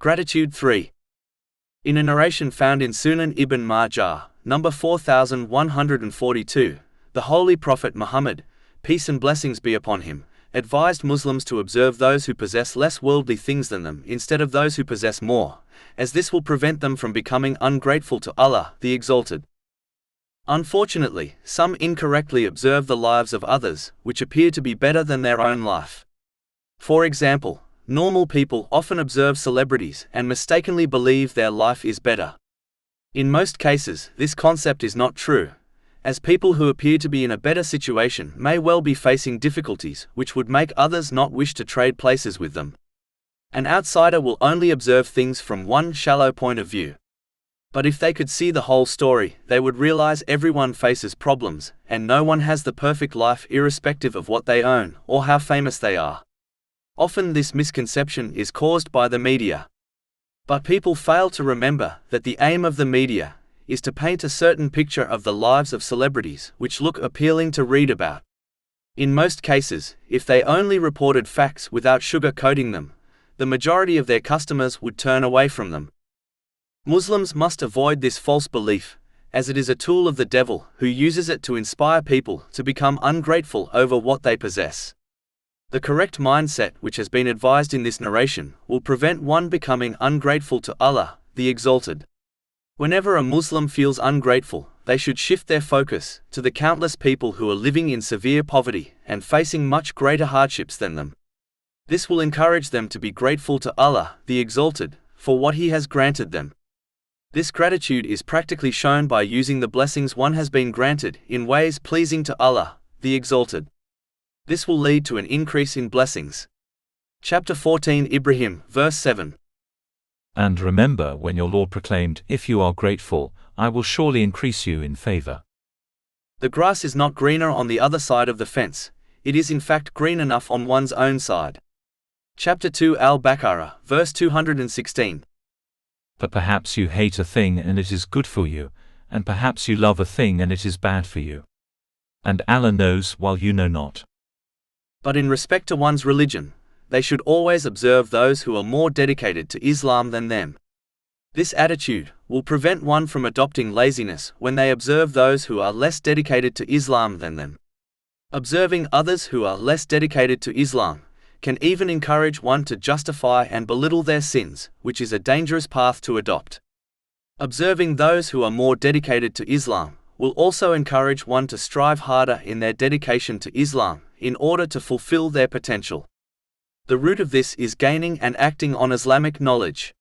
Gratitude 3. In a narration found in Sunan ibn Majah, number 4142, the Holy Prophet Muhammad, peace and blessings be upon him, advised Muslims to observe those who possess less worldly things than them instead of those who possess more, as this will prevent them from becoming ungrateful to Allah, the Exalted. Unfortunately, some incorrectly observe the lives of others, which appear to be better than their own life. For example, normal people often observe celebrities and mistakenly believe their life is better. In most cases, this concept is not true, as people who appear to be in a better situation may well be facing difficulties which would make others not wish to trade places with them. An outsider will only observe things from one shallow point of view. But if they could see the whole story, they would realize everyone faces problems, and no one has the perfect life irrespective of what they own or how famous they are. Often this misconception is caused by the media. But people fail to remember that the aim of the media is to paint a certain picture of the lives of celebrities which look appealing to read about. In most cases, if they only reported facts without sugar-coating them, the majority of their customers would turn away from them. Muslims must avoid this false belief, as it is a tool of the devil who uses it to inspire people to become ungrateful over what they possess. The correct mindset which has been advised in this narration will prevent one becoming ungrateful to Allah, the Exalted. Whenever a Muslim feels ungrateful, they should shift their focus to the countless people who are living in severe poverty and facing much greater hardships than them. This will encourage them to be grateful to Allah, the Exalted, for what He has granted them. This gratitude is practically shown by using the blessings one has been granted in ways pleasing to Allah, the Exalted. This will lead to an increase in blessings. Chapter 14 Ibrahim, verse 7. And remember when your Lord proclaimed, "If you are grateful, I will surely increase you in favor." The grass is not greener on the other side of the fence, it is in fact green enough on one's own side. Chapter 2 Al-Baqarah, verse 216. But perhaps you hate a thing and it is good for you, and perhaps you love a thing and it is bad for you. And Allah knows while you know not. But in respect to one's religion, they should always observe those who are more dedicated to Islam than them. This attitude will prevent one from adopting laziness when they observe those who are less dedicated to Islam than them. Observing others who are less dedicated to Islam can even encourage one to justify and belittle their sins, which is a dangerous path to adopt. Observing those who are more dedicated to Islam will also encourage one to strive harder in their dedication to Islam in order to fulfill their potential. The root of this is gaining and acting on Islamic knowledge.